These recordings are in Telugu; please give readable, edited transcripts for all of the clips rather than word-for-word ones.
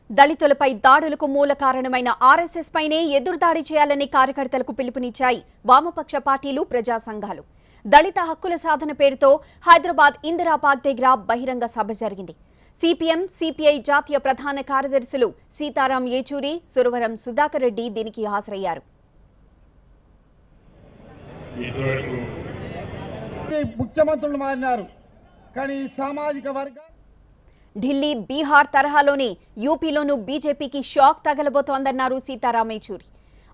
దళితులపై దాడులకు మూల కారణమైన ఆర్ఎస్ఎస్ పైనే ఎదురుదాడి చేయాలని కార్యకర్తలకు పిలుపునిచ్చాయి వామపక్ష పార్టీలు, ప్రజా సంఘాలు. దళిత హక్కుల సాధన పేరుతో హైదరాబాద్ ఇందిరా పార్క్ దగ్గర బహిరంగ సభ జరిగింది. సిపిఎం, సిపిఐ జాతీయ ప్రధాన కార్యదర్శులు సీతారాం యేచూరి, సురవరం సుధాకర్ రెడ్డి దీనికి హాజరయ్యారు. ముఖ్యమంత్రులు మారినారు కానీ సామాజిక వర్గ ఢిల్లీ, బీహార్ తరహాలోనే యూపీలోనూ బీజేపీకి షాక్ తగలబోతోందన్నారు సీతారాం యేచూరి.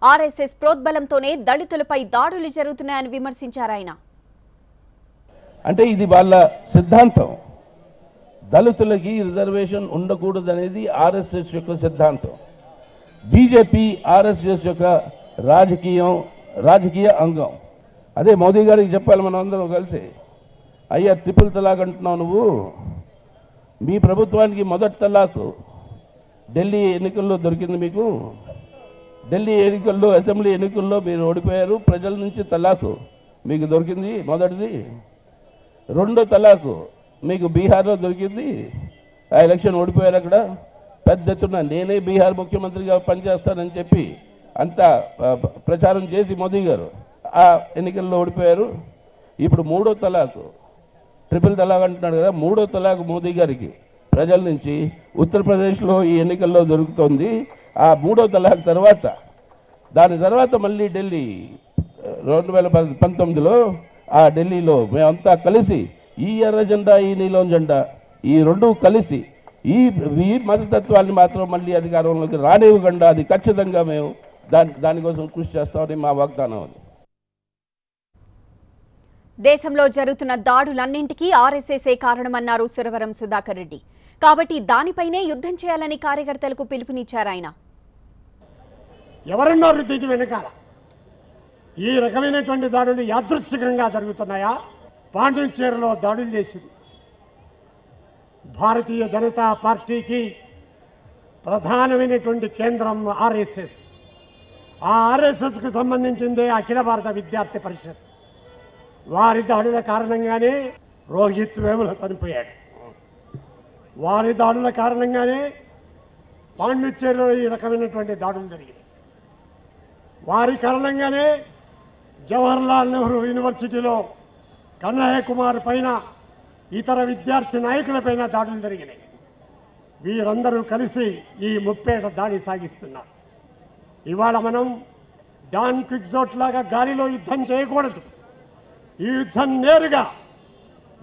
ఆర్ఎస్ఎస్ ప్రోద్బలంతోనే దళితులపై దాడులు జరుగుతున్నాయని విమర్శించారు ఆయన. అంటే ఇది వాళ్ళ సిద్ధాంతం. దళితులకి రిజర్వేషన్ ఉండకూడదనేది ఆర్ఎస్ఎస్ యొక్క సిద్ధాంతం. బీజేపీ ఆర్ఎస్ఎస్ యొక్క రాజకీయ అంగం. అదే మోదీ గారికి చెప్పాలి మనం అందరం కలిసి, అయ్యా ట్రిపుల్ తలాక్ అంటున్నావు నువ్వు, మీ ప్రభుత్వానికి మొదటి తలాకు ఢిల్లీ ఎన్నికల్లో దొరికింది మీకు. ఢిల్లీ ఎన్నికల్లో, అసెంబ్లీ ఎన్నికల్లో మీరు ఓడిపోయారు. ప్రజల నుంచి తలాకు మీకు దొరికింది మొదటిది. రెండో తలాకు మీకు బీహార్లో దొరికింది. ఆ ఎలక్షన్ ఓడిపోయారు. అక్కడ పెద్ద ఎత్తున నేనే బీహార్ ముఖ్యమంత్రిగా పనిచేస్తానని చెప్పి అంతా ప్రచారం చేసి మోదీ గారు ఆ ఎన్నికల్లో ఓడిపోయారు. ఇప్పుడు మూడో తలాకు, ట్రిపుల్ తలాక్ అంటున్నాడు కదా, మూడో తలాక్ మోదీ గారికి ప్రజల నుంచి ఉత్తరప్రదేశ్లో ఈ ఎన్నికల్లో దొరుకుతోంది. ఆ మూడో తలాక్ తర్వాత, దాని తర్వాత మళ్ళీ ఢిల్లీ 2019లో ఆ ఢిల్లీలో మేమంతా కలిసి ఈ ఎర్ర జెండా, ఈ నీలం జెండా, ఈ రెండు కలిసి ఈ మతతత్వాన్ని మాత్రం మళ్ళీ అధికారంలోకి రానివ్వకుండా అది ఖచ్చితంగా మేము దానికోసం కృషి చేస్తామని మా వాగ్దానం. అది దేశంలో జరుగుతున్న దాడులన్నింటికీ ఆర్ఎస్ఎస్ఏ కారణమన్నారు సురవరం సుధాకర్ రెడ్డి. కాబట్టి దానిపైనే యుద్ధం చేయాలని కార్యకర్తలకు పిలుపునిచ్చారు ఆయన. ఎవరున్నారు దీని వెనకాల? ఈ రకమైనటువంటి దాడులు యాదృచ్ఛికంగా జరుగుతున్నాయా? పాండిచేరిలో దాడులు చేసింది భారతీయ జనతా పార్టీకి ప్రధానమైనటువంటి కేంద్రం ఆర్ఎస్ఎస్. ఆ ఆర్ఎస్ఎస్కు సంబంధించిందే అఖిల భారత విద్యార్థి పరిషత్. వారి దాడుల కారణంగానే రోహిత్ వేముల చనిపోయాడు. వారి దాడుల కారణంగానే పాండిచేరిలో ఈ రకమైనటువంటి దాడులు జరిగాయి. వారి కారణంగానే జవహర్లాల్ నెహ్రూ యూనివర్సిటీలో కన్నయ్య కుమార్ పైన, ఇతర విద్యార్థి నాయకులపైన దాడులు జరిగినాయి. వీరందరూ కలిసి ఈ ముప్పేట దాడి సాగిస్తున్నారు. ఇవాళ మనం డాన్ క్విక్జోట్ లాగా గాలిలో యుద్ధం చేయకూడదు. ఈ యుద్ధం నేరుగా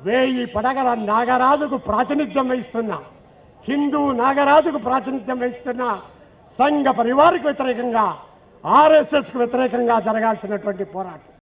1000 పడగల నాగరాజుకు ప్రాతినిధ్యం వహిస్తున్న, హిందూ నాగరాజుకు ప్రాతినిధ్యం వహిస్తున్న సంఘ పరివారికి వ్యతిరేకంగా, ఆర్ఎస్ఎస్కు వ్యతిరేకంగా జరగాల్సినటువంటి పోరాటం.